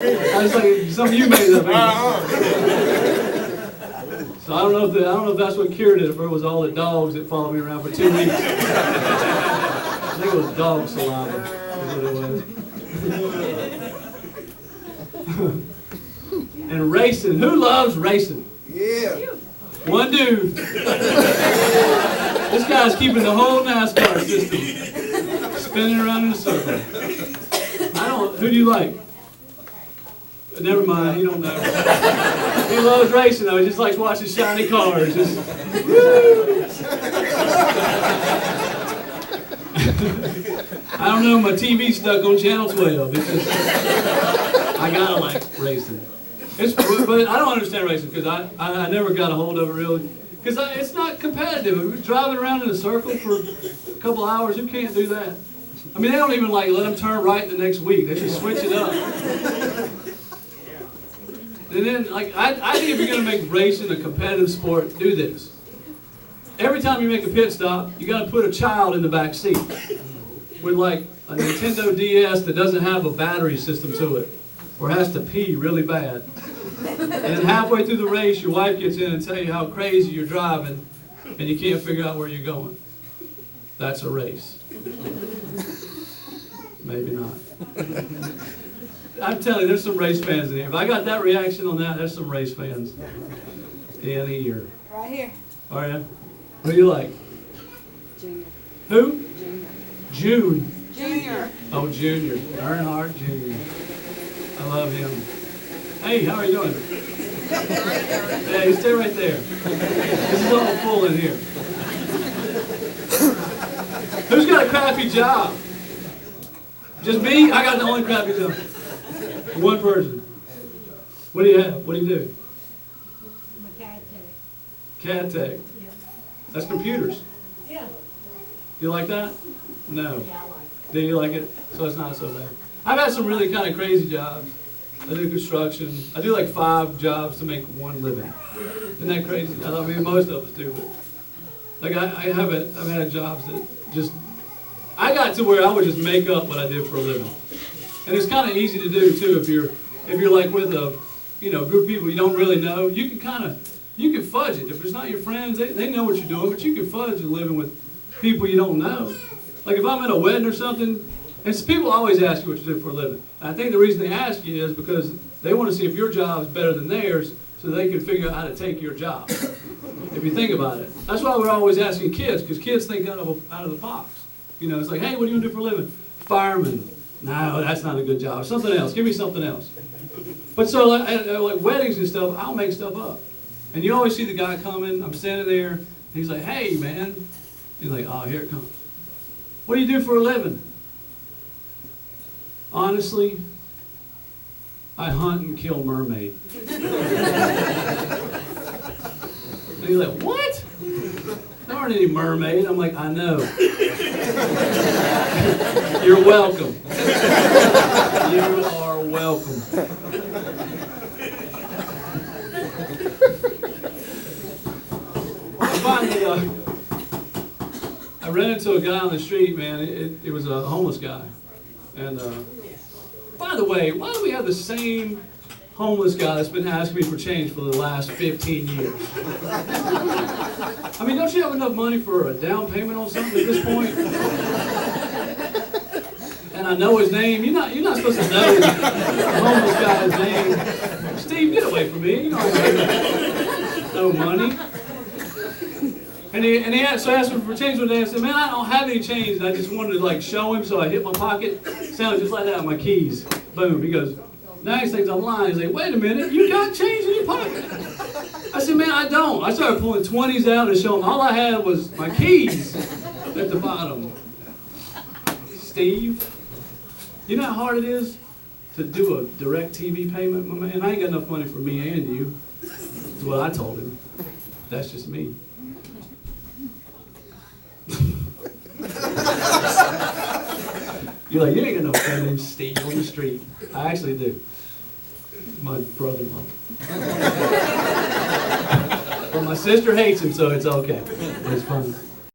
I was like, some of you made it up. So I don't know if that's what cured it, if it was all the dogs that followed me around for 2 weeks. I think it was dog saliva, is what it was. And racing. Who loves racing? Yeah. One dude. This guy's keeping the whole NASCAR system spinning around in a circle. Who do you like? Never mind, he don't know. He loves racing though, he just likes watching shiny cars. Just, I don't know, my TV's stuck on channel 12. It's just, I gotta like racing. But I don't understand racing because I never got a hold of it really. Because it's not competitive. We're driving around in a circle for a couple hours. Who can't do that? I mean, they don't even like let them turn right the next week. They just switch it up. And then, like, I think if you're going to make racing a competitive sport, do this. Every time you make a pit stop, you got to put a child in the back seat with like a Nintendo DS that doesn't have a battery system to it, or has to pee really bad. And then halfway through the race, your wife gets in and tells you how crazy you're driving, and you can't figure out where you're going. That's a race. Maybe not. I'm telling you, there's some race fans in here. If I got that reaction on that, there's some race fans in here. Right here. All right. Who do you like? Junior. Who? Junior. June. Junior. Oh, Junior. Earnhardt Jr. I love him. Hey, how are you doing? Hey, stay right there. This is all full in here. Who's got a crappy job? Just me? I got the only crappy job. One person. What do you have? What do you do? I'm a CAD tech. CAD tech. Yeah. That's computers. Yeah. You like that? No. Yeah, I like it. Do you like it? So it's not so bad. I've had some really kind of crazy jobs. I do construction. I do like 5 jobs to make one living. Isn't that crazy? I mean, most of us do, but like I've had jobs that just, I got to where I would just make up what I did for a living. And it's kind of easy to do too if you're like with a group of people you don't really know. You can fudge it. If it's not your friends, they know what you're doing, but you can fudge living with people you don't know. Like if I'm at a wedding or something, and people always ask you what you do for a living. And I think the reason they ask you is because they want to see if your job is better than theirs so they can figure out how to take your job. If you think about it. That's why we're always asking kids, because kids think out of the box. It's like, hey, what do you do for a living? Fireman. No, that's not a good job. Something else. Give me something else. But so like weddings and stuff, I'll make stuff up. And you always see the guy coming. I'm standing there. And he's like, hey, man. He's like, oh, here it comes. What do you do for a living? Honestly, I hunt and kill mermaids. And he's like, what? There aren't any mermaids. I'm like, I know. You're welcome. You are welcome. Finally, I ran into a guy on the street, man. It was a homeless guy. And by the way, why do we have the same homeless guy that's been asking me for change for the last 15 years? I mean, don't you have enough money for a down payment on something at this point? And I know his name. You're not supposed to know the homeless guy's name. Steve, get away from me. You don't have no money. And he asked me for change one day. I said, man, I don't have any change. And I just wanted to like show him, so I hit my pocket. Sounded just like that, my keys. Boom. He goes, now he thinks I'm lying. He's like, wait a minute, you got change in your pocket? I said, man, I don't. I started pulling 20s out and showing him all I had was my keys at the bottom. Steve, you know how hard it is to do a direct TV payment, my man? I ain't got enough money for me and you. That's what I told him. That's just me. You're like, you ain't got no friend named Steve on the street. I actually do. My brother-in-law. But my sister hates him, so it's okay. It's fun.